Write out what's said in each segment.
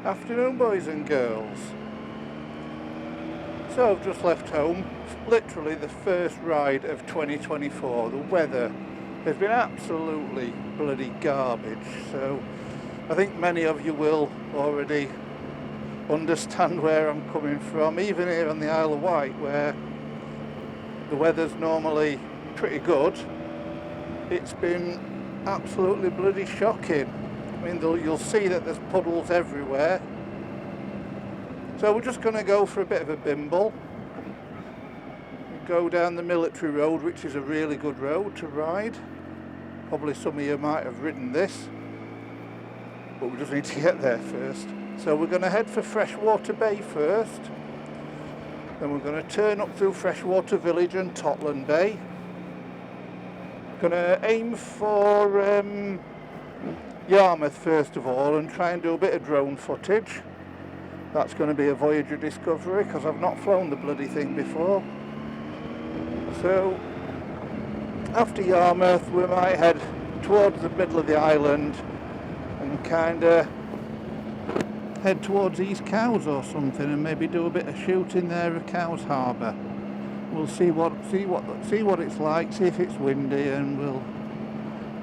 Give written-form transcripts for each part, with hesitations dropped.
Afternoon, boys and girls. So I've just left home, literally the first ride of 2024. The weather has been absolutely bloody garbage, so I think many of you will already understand where I'm coming from. Even here on the Isle of Wight, where the weather's normally pretty good, it's been absolutely bloody shocking. I mean, you'll see that there's puddles everywhere. So we're just going to go for a bit of a bimble. Go down the military road, which is a really good road to ride. Probably some of you might have ridden this, but we just need to get there first. So we're going to head for Freshwater Bay first. Then we're going to turn up through Freshwater Village and Totland Bay. Going to aim for Yarmouth first of all and try and do a bit of drone footage. That's going to be a Voyager Discovery because I've not flown the bloody thing before. So after Yarmouth we might head towards the middle of the island and kind of head towards East Cowes or something and maybe do a bit of shooting there at Cowes Harbour. We'll see what it's like, see if it's windy, and we'll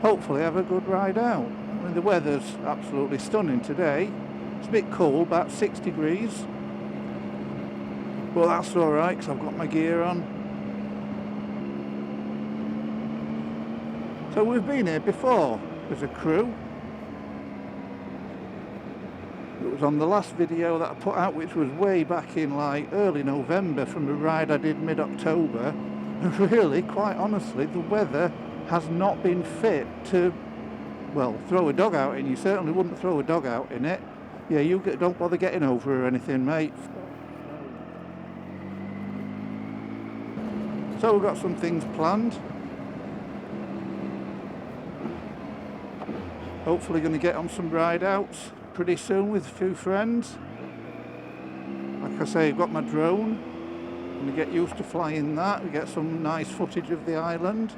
hopefully have a good ride out. I mean, the weather's absolutely stunning today. It's a bit cool, about 6 degrees. But that's alright because I've got my gear on. So we've been here before as a crew. It was on the last video that I put out, which was way back in like early November from a ride I did mid-October. And really, quite honestly, the weather has not been fit to, well, throw a dog out in. You certainly wouldn't throw a dog out in it. Yeah, don't bother getting over or anything, mate. So we've got some things planned. Hopefully going to get on some ride outs pretty soon with a few friends. Like I say, I've got my drone. I'm going to get used to flying that. We get some nice footage of the island.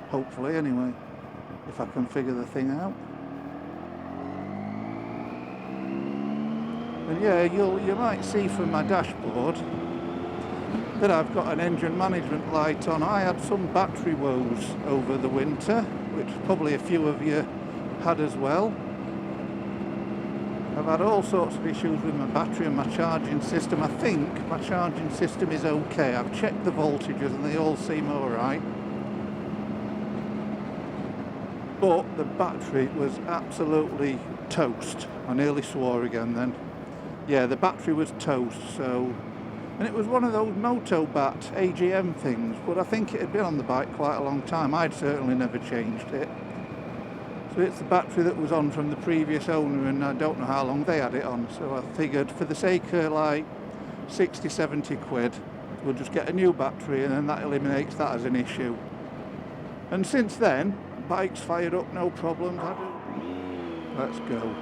Hopefully, anyway, if I can figure the thing out. And yeah, you might see from my dashboard that I've got an engine management light on. I had some battery woes over the winter, which probably a few of you had as well. I've had all sorts of issues with my battery and my charging system. I think my charging system is okay. I've checked the voltages and they all seem alright. But the battery was absolutely toast. I nearly swore again then. Yeah, the battery was toast, so... And it was one of those MOTOVLOG AGM things, but I think it had been on the bike quite a long time. I'd certainly never changed it. So it's the battery that was on from the previous owner, and I don't know how long they had it on. So I figured for the sake of like 60, 70 quid, we'll just get a new battery and then that eliminates that as an issue. And since then, bike's fired up, no problems. Let's go.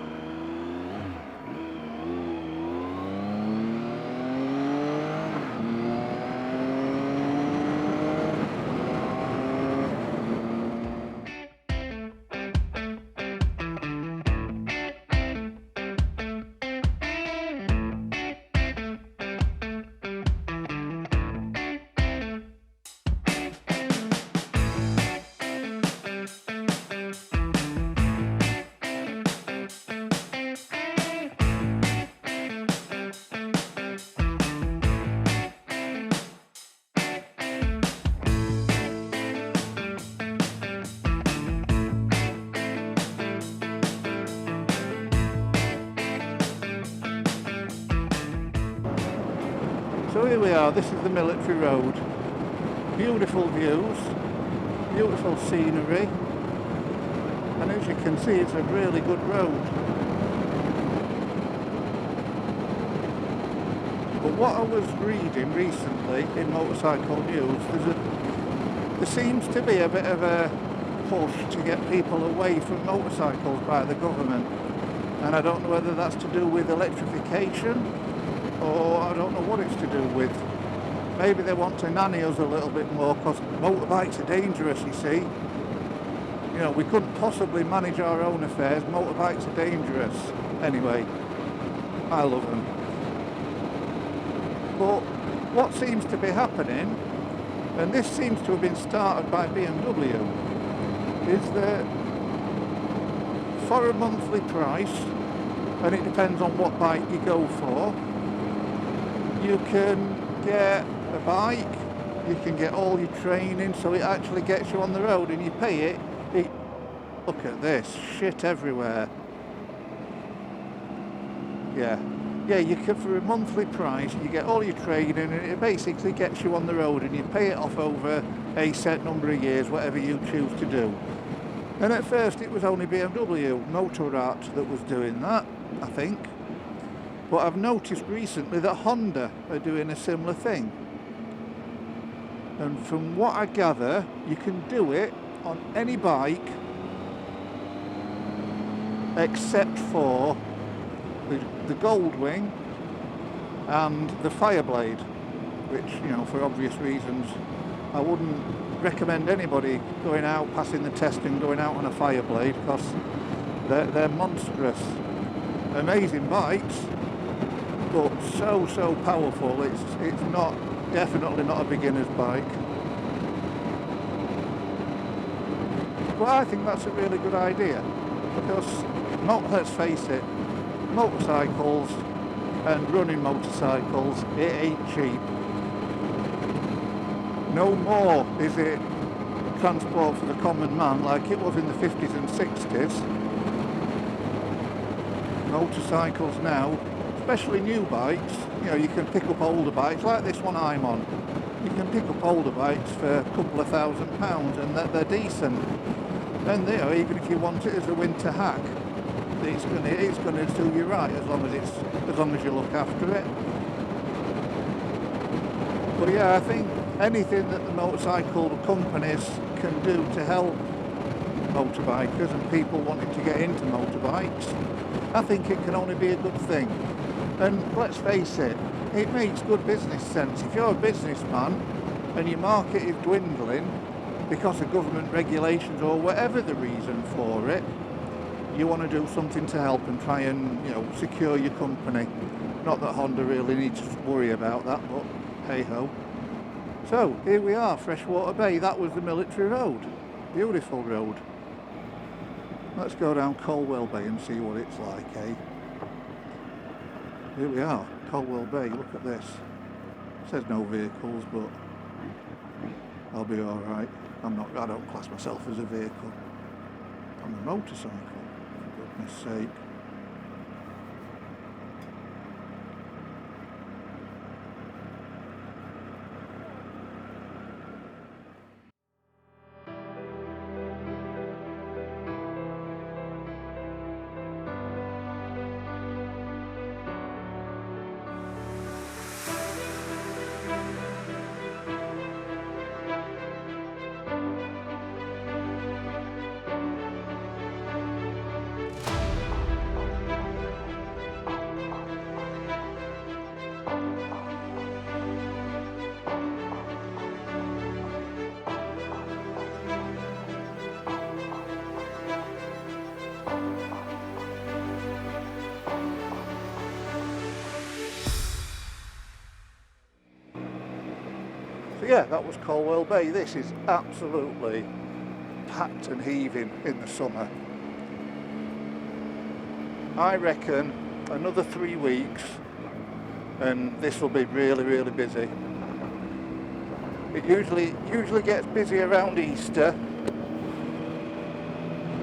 So here we are, this is the military road. Beautiful views, beautiful scenery, and as you can see it's a really good road. But what I was reading recently in motorcycle news, there seems to be a bit of a push to get people away from motorcycles by the government. And I don't know whether that's to do with electrification, or I don't know what it's to do with. Maybe they want to nanny us a little bit more because motorbikes are dangerous, you see. You know, we couldn't possibly manage our own affairs. Motorbikes are dangerous. Anyway, I love them. But what seems to be happening, and this seems to have been started by BMW, is that for a monthly price, and it depends on what bike you go for, you can get a bike, you can get all your training, so it actually gets you on the road, and you pay it. Look at this, shit everywhere. Yeah, you can, for a monthly price, you get all your training, and it basically gets you on the road, and you pay it off over a set number of years, whatever you choose to do. And at first it was only BMW Motorrad that was doing that, I think. But I've noticed recently that Honda are doing a similar thing. And from what I gather, you can do it on any bike except for the Goldwing and the Fireblade, which, you know, for obvious reasons, I wouldn't recommend anybody going out, passing the test and going out on a Fireblade, because they're monstrous. Amazing bikes, but so powerful. It's not, definitely not a beginner's bike. But I think that's a really good idea, because let's face it, motorcycles and running motorcycles, it ain't cheap. No more is it transport for the common man like it was in the 50s and 60s. Motorcycles now, especially new bikes, you know, you can pick up older bikes like this one I'm on. You can pick up older bikes for a couple of £1,000 and they're decent. And you know, even if you want it as a winter hack, it's going to do you right as long as you look after it. But yeah, I think anything that the motorcycle companies can do to help motorbikers and people wanting to get into motorbikes, I think it can only be a good thing. And let's face it, it makes good business sense. If you're a businessman and your market is dwindling because of government regulations or whatever the reason for it, you want to do something to help and try and, you know, secure your company. Not that Honda really needs to worry about that, but hey ho. So here we are, Freshwater Bay. That was the military road. Beautiful road. Let's go down Colwell Bay and see what it's like, eh? Here we are, Colwell Bay. Look at this. It says no vehicles, but I'll be all right. I don't class myself as a vehicle. I'm a motorcycle, for goodness sake. So yeah, that was Colwell Bay. This is absolutely packed and heaving in the summer. I reckon another 3 weeks and this will be really, really busy. It usually gets busy around Easter,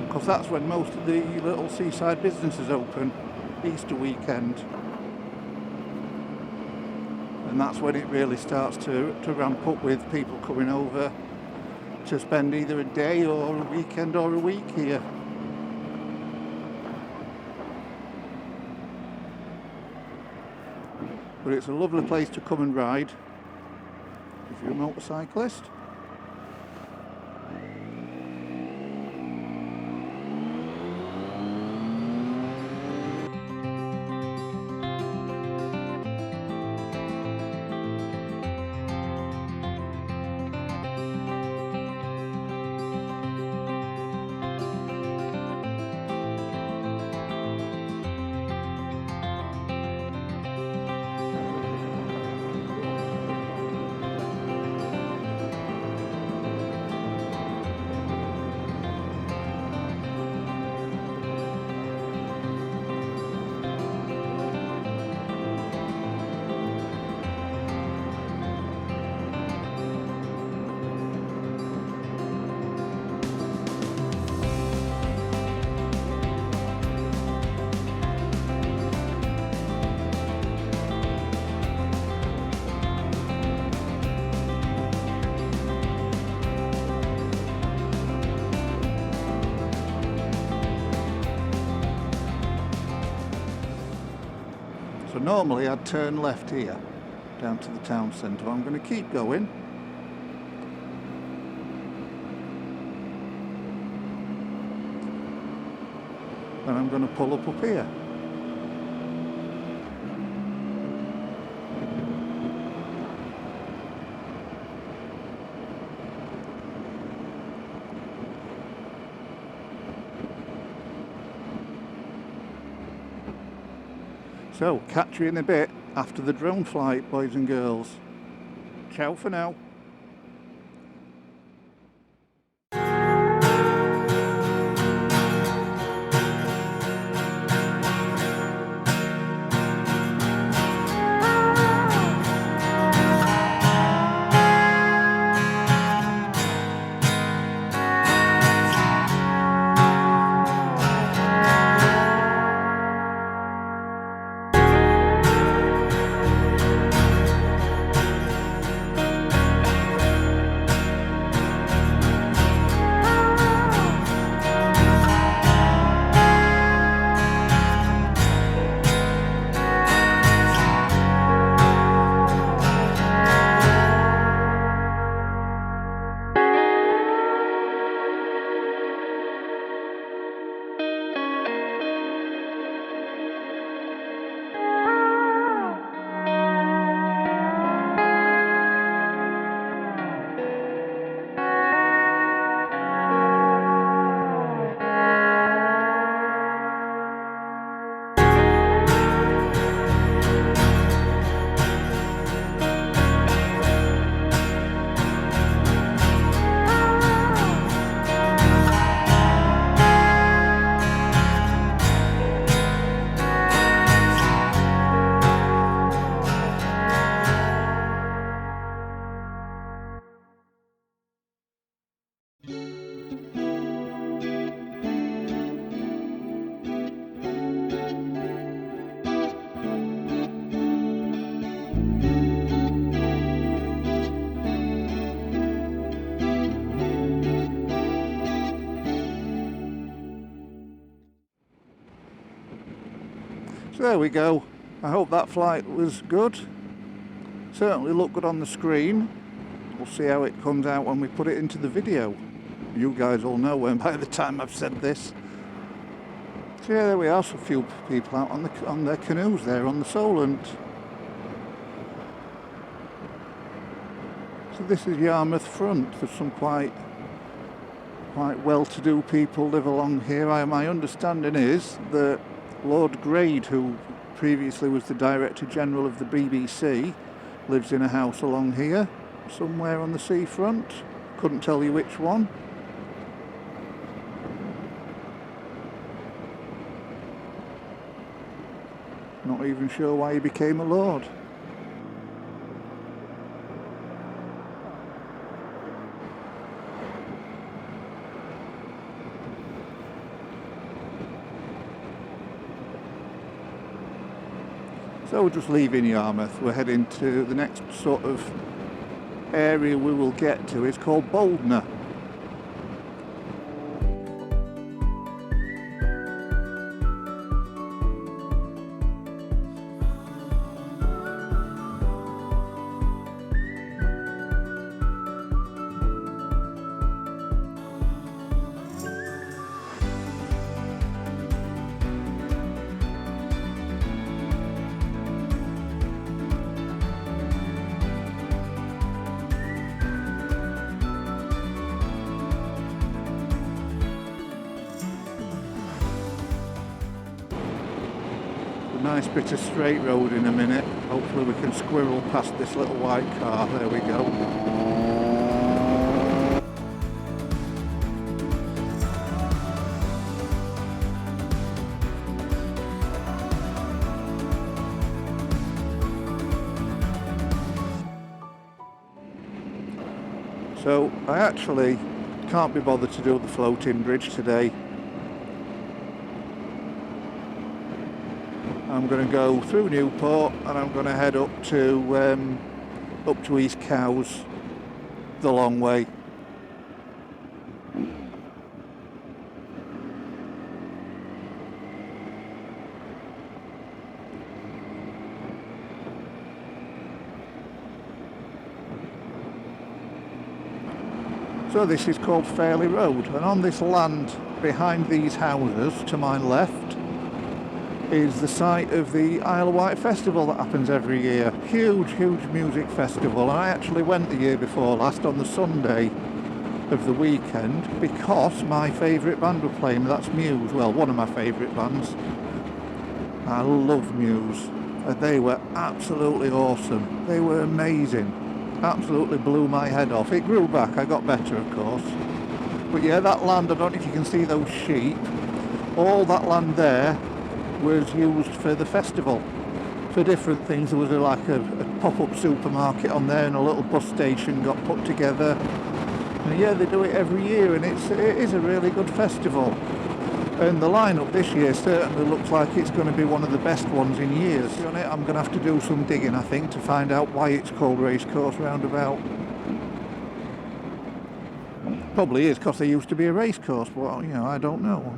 because that's when most of the little seaside businesses open, Easter weekend. And that's when it really starts to ramp up with people coming over to spend either a day or a weekend or a week here. But it's a lovely place to come and ride if you're a motorcyclist. So normally I'd turn left here down to the town centre. I'm going to keep going. And I'm going to pull up here. So, catch you in a bit after the drone flight, boys and girls. Ciao for now. So there we go. I hope that flight was good. Certainly looked good on the screen. We'll see how it comes out when we put it into the video. You guys all know when by the time I've said this. So yeah, there we are. So a few people out on their canoes there on the Solent. So this is Yarmouth front. There's some quite well-to-do people live along here. My understanding is that Lord Grade, who previously was the Director General of the BBC, lives in a house along here, somewhere on the seafront. Couldn't tell you which one. Not even sure why he became a lord. So we're just leaving Yarmouth. We're heading to the next sort of area we will get to. It's called Boldner. Nice bit of straight road in a minute. Hopefully we can squirrel past this little white car. There we go. So I actually can't be bothered to do the floating bridge today. I'm going to go through Newport and I'm going to head up to East Cowes the long way. So this is called Fairley Road, and on this land behind these houses to my left is the site of the Isle of Wight festival that happens every year. Huge music festival, and I actually went the year before last on the Sunday of the weekend because my favourite band were playing. That's Muse, well, one of my favourite bands. I love Muse, and they were absolutely awesome. They were amazing. Absolutely blew my head off. It grew back, I got better of course. But yeah, that land, I don't know if you can see those sheep, all that land there was used for the festival, for different things. There was like a pop-up supermarket on there, and a little bus station got put together. And yeah, they do it every year, and it is a really good festival. And the lineup this year certainly looks like it's going to be one of the best ones in years. I'm going to have to do some digging, I think, to find out why it's called Racecourse Roundabout. Probably is because there used to be a racecourse, but you know, I don't know.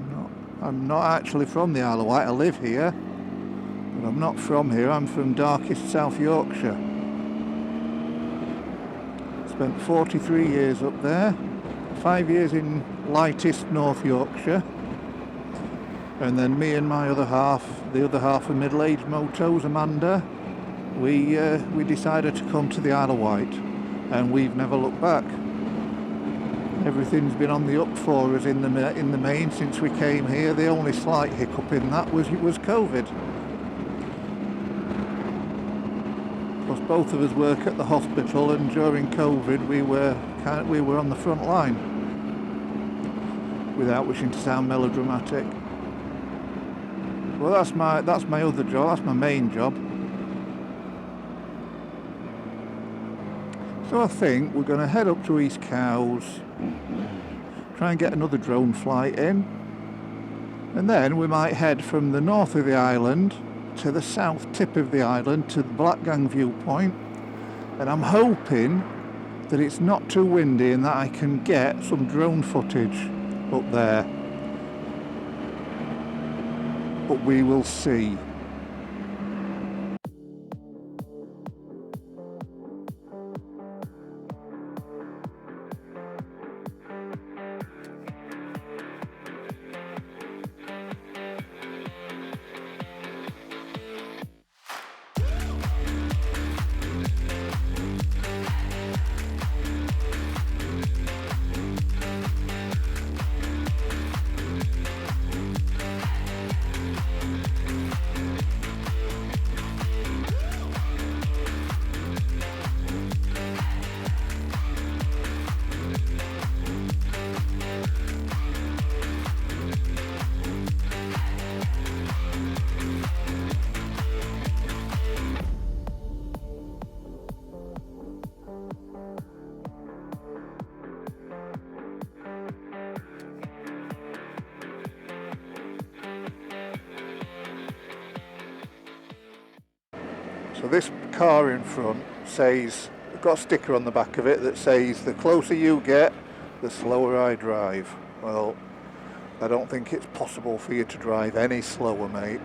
I'm not actually from the Isle of Wight. I live here, but I'm not from here. I'm from darkest South Yorkshire. Spent 43 years up there, 5 years in lightest North Yorkshire, and then me and my other half, the other half of middle-aged Motos, Amanda, we decided to come to the Isle of Wight, and we've never looked back. Everything's been on the up for us in the main since we came here. The only slight hiccup in that was COVID. Because both of us work at the hospital, and during COVID we were on the front line. Without wishing to sound melodramatic. Well, that's my other job. That's my main job. So I think we're going to head up to East Cowes, try and get another drone flight in, and then we might head from the north of the island to the south tip of the island to the Blackgang viewpoint, and I'm hoping that it's not too windy and that I can get some drone footage up there, but we will see. So this car in front says, got a sticker on the back of it that says, the closer you get, the slower I drive. Well, I don't think it's possible for you to drive any slower, mate.